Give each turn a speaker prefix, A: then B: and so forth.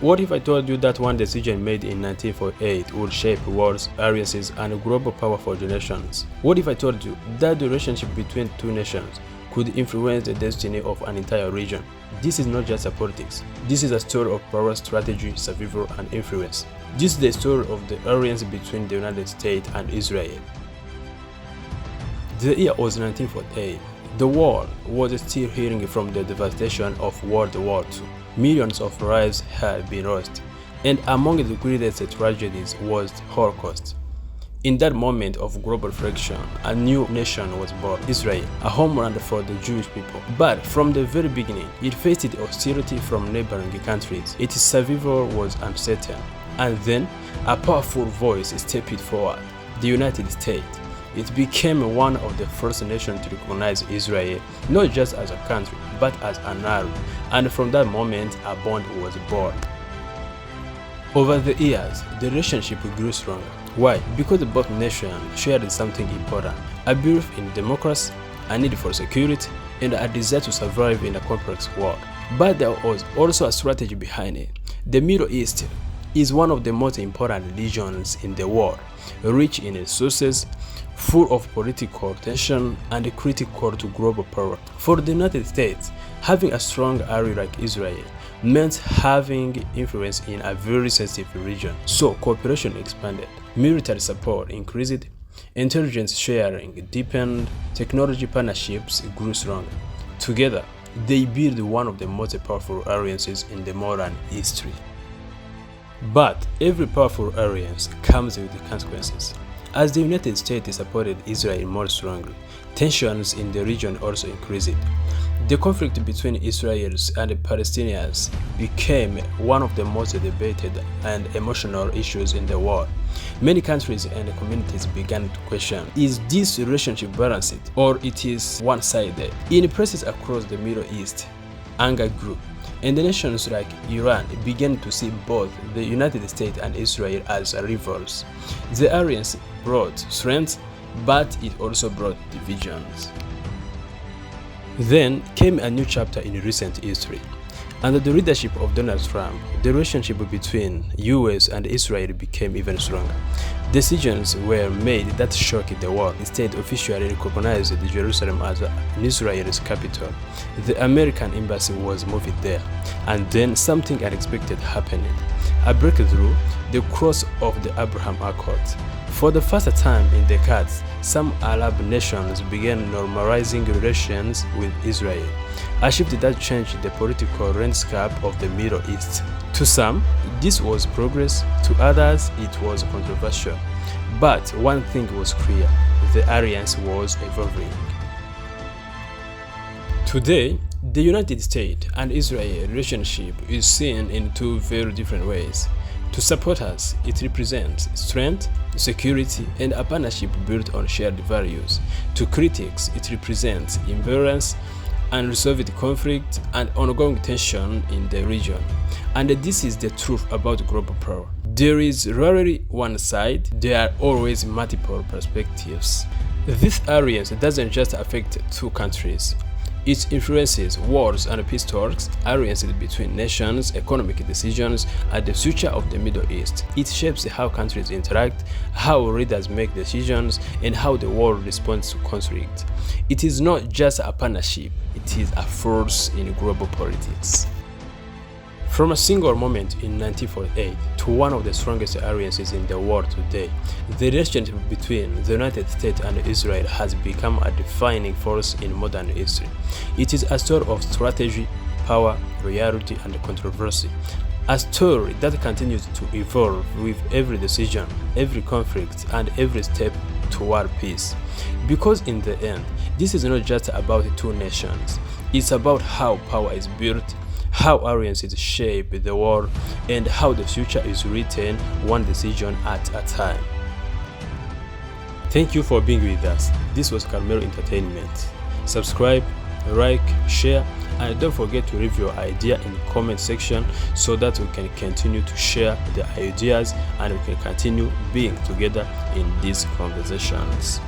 A: What if I told you that one decision made in 1948 would shape wars, alliances, and global power for generations? What if I told you that the relationship between two nations could influence the destiny of an entire region? This is not just a politics. This is a story of power, strategy, survival, and influence. This is the story of the alliance between the United States and Israel. The year was 1948. The world was still healing from the devastation of World War II. Millions of lives had been lost, and among the greatest tragedies was the Holocaust. In that moment of global friction, a new nation was born, Israel, a homeland for the Jewish people. But from the very beginning, it faced hostility from neighboring countries. Its survival was uncertain. And then, a powerful voice stepped forward, the United States. It became one of the first nations to recognize Israel, not just as a country, but as an ally, and from that moment a bond was born. Over the years, the relationship grew stronger. Why? Because both nations shared something important: a belief in democracy, a need for security, and a desire to survive in a complex world. But there was also a strategy behind it. The Middle East is one of the most important regions in the world, rich in resources, full of political tension, and critical to global power. For the United States, having a strong ally like Israel meant having influence in a very sensitive region. So cooperation expanded, military support increased, intelligence sharing deepened, technology partnerships grew stronger. Together, they built one of the most powerful alliances in the modern history. But every powerful alliance comes with consequences. As the United States supported Israel more strongly, tensions in the region also increased. The conflict between Israelis and Palestinians became one of the most debated and emotional issues in the world. Many countries and communities began to question, is this relationship balanced or it is one-sided? In places across the Middle East, anger grew, and the nations like Iran began to see both the United States and Israel as rivals. The alliance brought strength, but it also brought divisions. Then came a new chapter in recent history. Under the leadership of Donald Trump, the relationship between US and Israel became even stronger. Decisions were made that shocked the world. The state officially recognized Jerusalem as Israel's capital. The American embassy was moved there. And then something unexpected happened. A breakthrough, the cross of the Abraham Accords. For the first time in decades, some Arab nations began normalizing relations with Israel, a shift that changed the political landscape of the Middle East. To some, this was progress, to others, it was controversial. But one thing was clear: the alliance was evolving. Today, the United States and Israel relationship is seen in two very different ways. To supporters, it represents strength, security, and a partnership built on shared values. To critics, it represents imbalance, unresolved conflict, and ongoing tension in the region. And this is the truth about global power. There is rarely one side, there are always multiple perspectives. This alliance doesn't just affect two countries. It influences wars and peace talks, alliances between nations, economic decisions, and the future of the Middle East. It shapes how countries interact, how leaders make decisions, and how the world responds to conflict. It is not just a partnership, it is a force in global politics. From a single moment in 1948 to one of the strongest alliances in the world today, the relationship between the United States and Israel has become a defining force in modern history. It is a story of strategy, power, reality, and controversy. A story that continues to evolve with every decision, every conflict, and every step toward peace. Because in the end, this is not just about two nations, it's about how power is built, how alliances shape the world, and how the future is written one decision at a time. Thank you for being with us. This was Carmelo Entertainment. Subscribe, like, share, and don't forget to leave your idea in the comment section so that we can continue to share the ideas and we can continue being together in these conversations.